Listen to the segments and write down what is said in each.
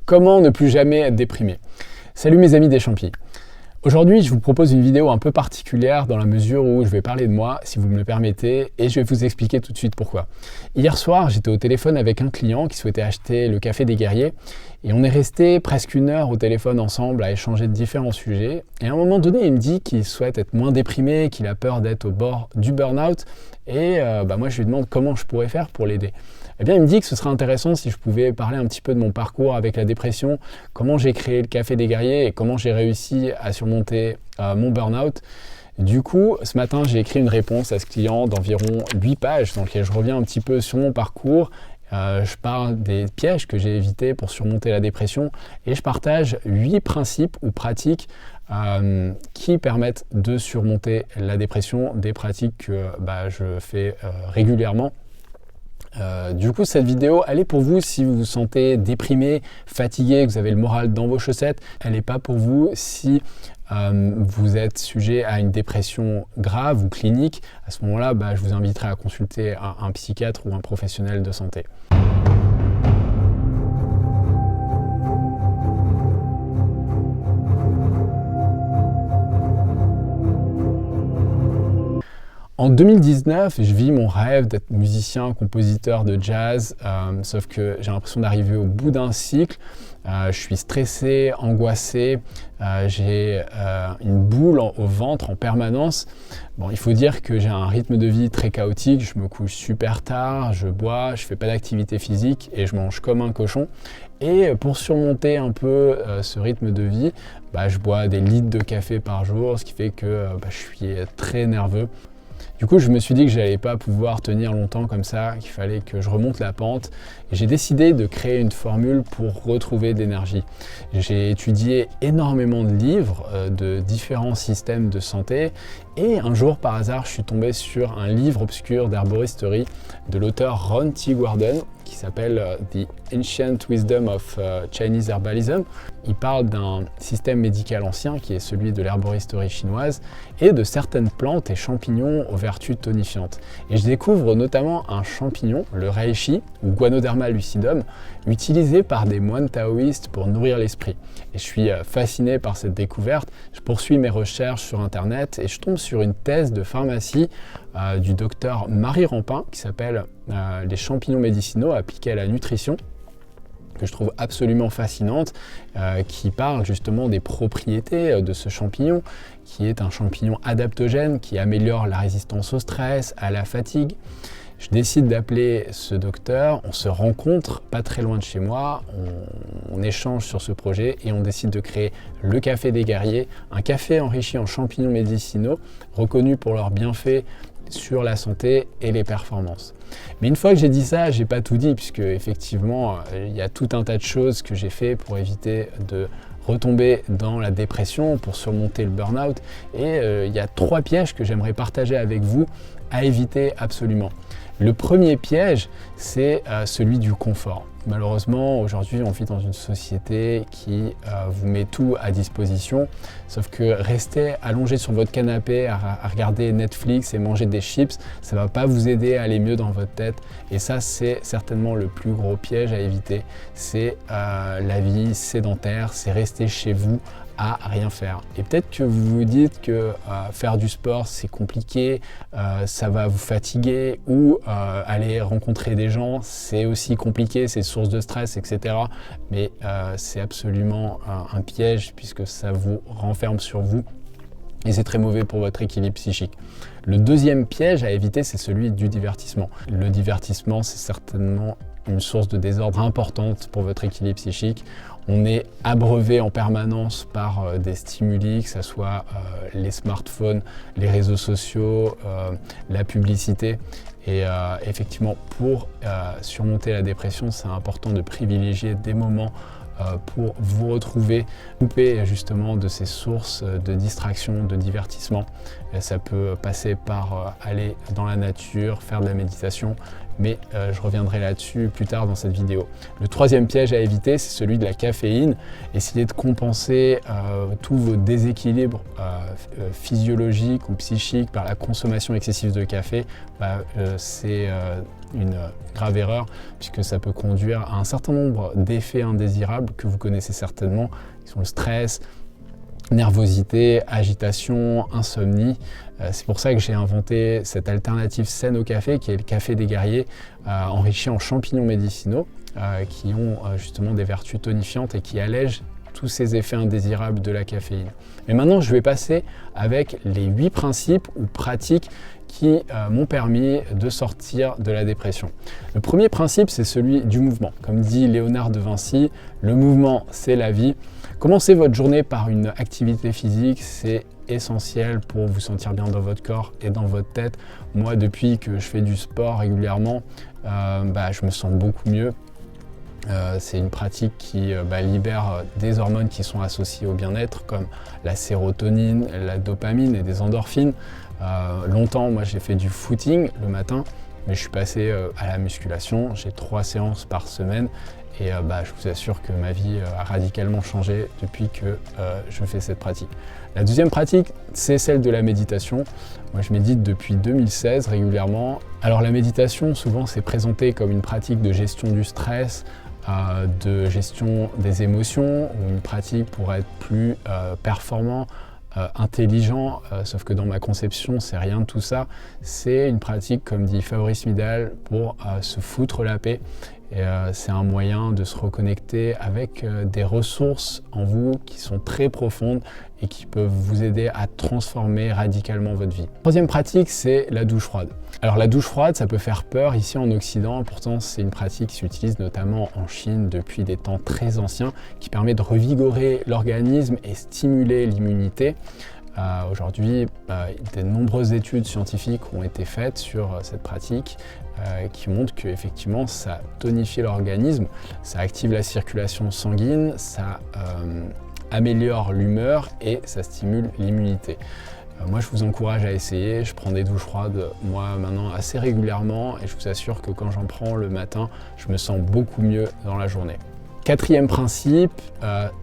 Comment ne plus jamais être déprimé? Salut mes amis des Champis. Aujourd'hui, je vous propose une vidéo un peu particulière dans la mesure où je vais parler de moi, si vous me le permettez, et je vais vous expliquer tout de suite pourquoi. Hier soir, j'étais au téléphone avec un client qui souhaitait acheter le café des guerriers et on est resté presque 1 heure au téléphone ensemble à échanger de différents sujets. Et à un moment donné, il me dit qu'il souhaite être moins déprimé, qu'il a peur d'être au bord du burn-out et moi, je lui demande comment je pourrais faire pour l'aider. Eh bien, il me dit que ce serait intéressant si je pouvais parler un petit peu de mon parcours avec la dépression, comment j'ai créé le Café des Guerriers et comment j'ai réussi à surmonter mon burn-out. Du coup, ce matin, j'ai écrit une réponse à ce client d'environ 8 pages dans laquelle je reviens un petit peu sur mon parcours. Je parle des pièges que j'ai évités pour surmonter la dépression et je partage 8 principes ou pratiques qui permettent de surmonter la dépression, des pratiques que je fais régulièrement. Du coup, cette vidéo, elle est pour vous si vous vous sentez déprimé, fatigué, que vous avez le moral dans vos chaussettes. Elle n'est pas pour vous si vous êtes sujet à une dépression grave ou clinique. À ce moment-là, je vous inviterai à consulter un psychiatre ou un professionnel de santé. En 2019, je vis mon rêve d'être musicien, compositeur de jazz, sauf que j'ai l'impression d'arriver au bout d'un cycle. Je suis stressé, angoissé, j'ai une boule au ventre en permanence. Bon, il faut dire que j'ai un rythme de vie très chaotique, je me couche super tard, je bois, je fais pas d'activité physique et je mange comme un cochon. Et pour surmonter un peu ce rythme de vie, je bois des litres de café par jour, ce qui fait que je suis très nerveux. Du coup, je me suis dit que j'allais pas pouvoir tenir longtemps comme ça, qu'il fallait que je remonte la pente. Et j'ai décidé de créer une formule pour retrouver de l'énergie. J'ai étudié énormément de livres de différents systèmes de santé. Et un jour, par hasard, je suis tombé sur un livre obscur d'herboristerie de l'auteur Ron T. Gordon qui s'appelle The Ancient Wisdom of Chinese Herbalism. Il parle d'un système médical ancien qui est celui de l'herboristerie chinoise et de certaines plantes et champignons aux vertus tonifiantes. Et je découvre notamment un champignon, le reishi ou Guanoderma lucidum, utilisé par des moines taoïstes pour nourrir l'esprit. Et je suis fasciné par cette découverte. Je poursuis mes recherches sur internet et je tombe sur une thèse de pharmacie du docteur Marie Rampin qui s'appelle les champignons médicinaux appliqués à la nutrition, que je trouve absolument fascinante, qui parle justement des propriétés de ce champignon, qui est un champignon adaptogène qui améliore la résistance au stress, à la fatigue. Je décide d'appeler ce docteur, on se rencontre pas très loin de chez moi, on échange sur ce projet et on décide de créer le Café des Guerriers, un café enrichi en champignons médicinaux, reconnu pour leurs bienfaits sur la santé et les performances. Mais une fois que j'ai dit ça, j'ai pas tout dit puisque effectivement, il y a tout un tas de choses que j'ai fait pour éviter de retomber dans la dépression, pour surmonter le burn-out. Et il y a 3 pièges que j'aimerais partager avec vous à éviter absolument. Le premier piège, c'est celui du confort. Malheureusement, aujourd'hui, on vit dans une société qui vous met tout à disposition, sauf que rester allongé sur votre canapé à regarder Netflix et manger des chips, ça ne va pas vous aider à aller mieux dans votre tête. Et ça, c'est certainement le plus gros piège à éviter. C'est la vie sédentaire, c'est rester chez vous à rien faire. Et peut-être que vous vous dites que faire du sport c'est compliqué, ça va vous fatiguer, ou aller rencontrer des gens c'est aussi compliqué, c'est source de stress, etc. Mais c'est absolument un piège puisque ça vous renferme sur vous et c'est très mauvais pour votre équilibre psychique. Le deuxième piège à éviter, c'est celui du divertissement. Le divertissement, c'est certainement une source de désordre importante pour votre équilibre psychique. On est abreuvé en permanence par des stimuli, que ce soit les smartphones, les réseaux sociaux, la publicité. Et effectivement, pour surmonter la dépression, c'est important de privilégier des moments pour vous retrouver, couper justement de ces sources de distraction, de divertissement. Et ça peut passer par aller dans la nature, faire de la méditation, mais je reviendrai là-dessus plus tard dans cette vidéo. Le troisième piège à éviter, c'est celui de la caféine. Essayez de compenser tous vos déséquilibres physiologiques ou psychiques par la consommation excessive de café. C'est une grave erreur puisque ça peut conduire à un certain nombre d'effets indésirables que vous connaissez certainement, qui sont le stress, nervosité, agitation, insomnie. C'est pour ça que j'ai inventé cette alternative saine au café qui est le café des guerriers, enrichi en champignons médicinaux qui ont justement des vertus tonifiantes et qui allègent tous ces effets indésirables de la caféine. Mais maintenant, je vais passer avec les 8 principes ou pratiques qui m'ont permis de sortir de la dépression. Le premier principe, c'est celui du mouvement. Comme dit Léonard de Vinci, le mouvement, c'est la vie. Commencez votre journée par une activité physique, c'est essentiel pour vous sentir bien dans votre corps et dans votre tête. Moi, depuis que je fais du sport régulièrement, je me sens beaucoup mieux. C'est une pratique qui libère des hormones qui sont associées au bien-être comme la sérotonine, la dopamine et des endorphines. Longtemps, moi j'ai fait du footing le matin, mais je suis passé à la musculation. J'ai 3 séances par semaine et je vous assure que ma vie a radicalement changé depuis que je fais cette pratique. La deuxième pratique, c'est celle de la méditation. Moi je médite depuis 2016 régulièrement. Alors la méditation, souvent c'est présenté comme une pratique de gestion du stress, de gestion des émotions, ou une pratique pour être plus performant, intelligent, sauf que dans ma conception, c'est rien de tout ça. C'est une pratique, comme dit Fabrice Midal, pour se foutre la paix. Et c'est un moyen de se reconnecter avec des ressources en vous qui sont très profondes et qui peuvent vous aider à transformer radicalement votre vie. Troisième pratique, c'est la douche froide. Alors la douche froide, ça peut faire peur ici en Occident, pourtant c'est une pratique qui s'utilise notamment en Chine depuis des temps très anciens, qui permet de revigorer l'organisme et stimuler l'immunité. Aujourd'hui, de nombreuses études scientifiques ont été faites sur cette pratique qui montrent qu'effectivement ça tonifie l'organisme, ça active la circulation sanguine, ça améliore l'humeur et ça stimule l'immunité. Moi je vous encourage à essayer, je prends des douches froides moi maintenant assez régulièrement et je vous assure que quand j'en prends le matin, je me sens beaucoup mieux dans la journée. Quatrième principe,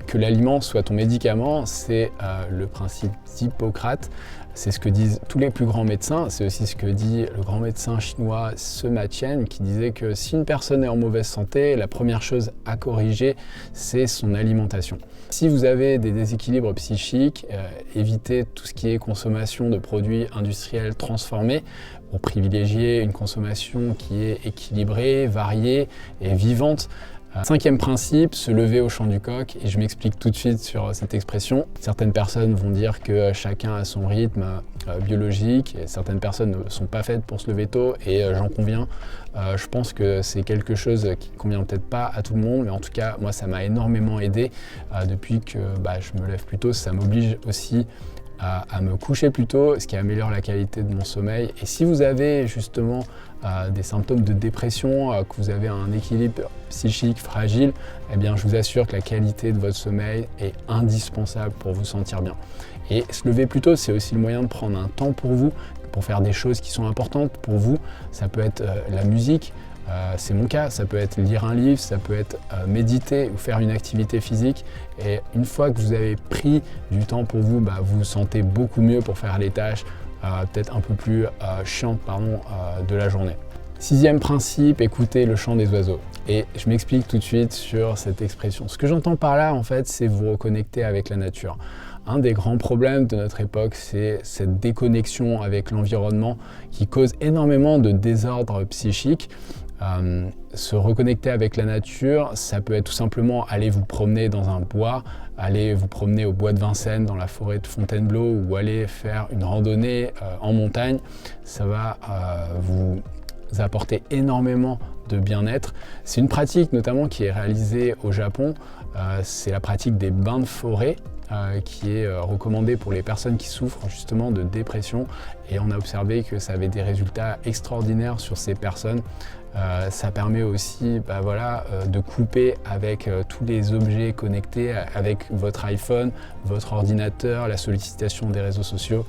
que l'aliment soit ton médicament, c'est le principe d'Hippocrate. C'est ce que disent tous les plus grands médecins. C'est aussi ce que dit le grand médecin chinois Sima Qian qui disait que si une personne est en mauvaise santé, la première chose à corriger, c'est son alimentation. Si vous avez des déséquilibres psychiques, évitez tout ce qui est consommation de produits industriels transformés pour privilégier une consommation qui est équilibrée, variée et vivante. Cinquième principe, se lever au chant du coq, et je m'explique tout de suite sur cette expression. Certaines personnes vont dire que chacun a son rythme biologique, et certaines personnes ne sont pas faites pour se lever tôt, et j'en conviens. Je pense que c'est quelque chose qui ne convient peut-être pas à tout le monde, mais en tout cas, moi ça m'a énormément aidé depuis que je me lève plus tôt. Ça m'oblige aussi à me coucher plus tôt, ce qui améliore la qualité de mon sommeil. Et si vous avez justement des symptômes de dépression, que vous avez un équilibre psychique fragile, eh bien je vous assure que la qualité de votre sommeil est indispensable pour vous sentir bien. Et se lever plus tôt, c'est aussi le moyen de prendre un temps pour vous, pour faire des choses qui sont importantes pour vous. Ça peut être la musique, c'est mon cas, ça peut être lire un livre, ça peut être méditer ou faire une activité physique. Et une fois que vous avez pris du temps pour vous, vous vous sentez beaucoup mieux pour faire les tâches peut-être un peu plus chiantes de la journée. Sixième principe, écoutez le chant des oiseaux. Et je m'explique tout de suite sur cette expression. Ce que j'entends par là, en fait, c'est vous reconnecter avec la nature. Un des grands problèmes de notre époque, c'est cette déconnexion avec l'environnement qui cause énormément de désordre psychique. Se reconnecter avec la nature, ça peut être tout simplement aller vous promener dans un bois, aller vous promener au bois de Vincennes, dans la forêt de Fontainebleau, ou aller faire une randonnée en montagne. Ça va vous apporter énormément de bien-être. C'est une pratique notamment qui est réalisée au Japon. C'est la pratique des bains de forêt qui est recommandée pour les personnes qui souffrent justement de dépression, et on a observé que ça avait des résultats extraordinaires sur ces personnes. Ça permet aussi de couper avec tous les objets connectés, avec votre iPhone, votre ordinateur, la sollicitation des réseaux sociaux.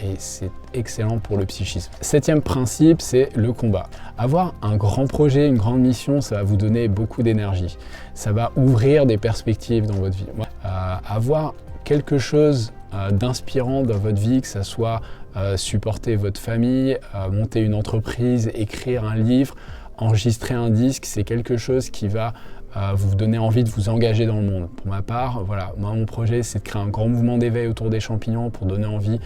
Et c'est excellent pour le psychisme. Septième principe, c'est le combat. Avoir un grand projet, une grande mission, ça va vous donner beaucoup d'énergie. Ça va ouvrir des perspectives dans votre vie. Avoir quelque chose d'inspirant dans votre vie, que ce soit supporter votre famille, monter une entreprise, écrire un livre, enregistrer un disque, c'est quelque chose qui va vous donner envie de vous engager dans le monde. Pour ma part, voilà, moi mon projet c'est de créer un grand mouvement d'éveil autour des champignons pour donner envie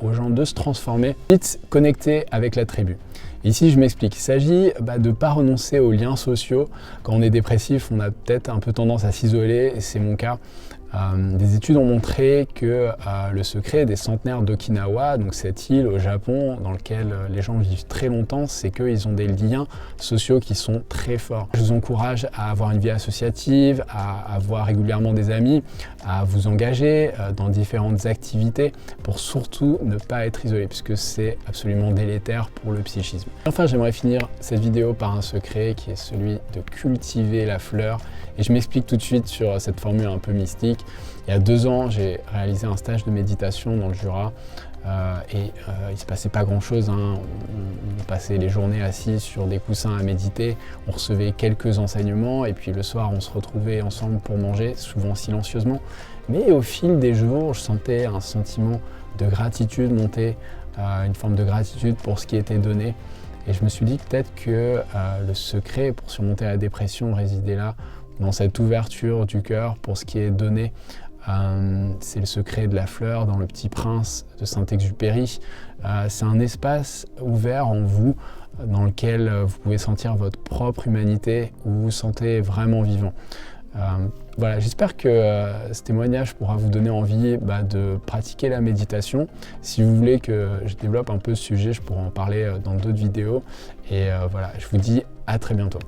aux gens de se transformer. Vite connecter avec la tribu. Ici je m'explique, il s'agit de ne pas renoncer aux liens sociaux. Quand on est dépressif, on a peut-être un peu tendance à s'isoler, et c'est mon cas. Des études ont montré que le secret des centenaires d'Okinawa, donc cette île au Japon dans laquelle les gens vivent très longtemps, c'est qu'ils ont des liens sociaux qui sont très forts. Je vous encourage à avoir une vie associative, à avoir régulièrement des amis, à vous engager dans différentes activités pour surtout ne pas être isolé puisque c'est absolument délétère pour le psychisme. Enfin, j'aimerais finir cette vidéo par un secret qui est celui de cultiver la fleur et je m'explique tout de suite sur cette formule un peu mystique. Il y a 2 ans, j'ai réalisé un stage de méditation dans le Jura il ne se passait pas grand-chose. On passait les journées assis sur des coussins à méditer, on recevait quelques enseignements et puis le soir, on se retrouvait ensemble pour manger, souvent silencieusement. Mais au fil des jours, je sentais un sentiment de gratitude monter, une forme de gratitude pour ce qui était donné. Et je me suis dit peut-être que le secret pour surmonter la dépression résidait là, dans cette ouverture du cœur pour ce qui est donné. C'est le secret de la fleur dans Le Petit Prince de Saint-Exupéry. C'est un espace ouvert en vous dans lequel vous pouvez sentir votre propre humanité, où vous vous sentez vraiment vivant. Voilà, j'espère que ce témoignage pourra vous donner envie de pratiquer la méditation. Si vous voulez que je développe un peu ce sujet, je pourrai en parler dans d'autres vidéos. Et voilà, je vous dis à très bientôt.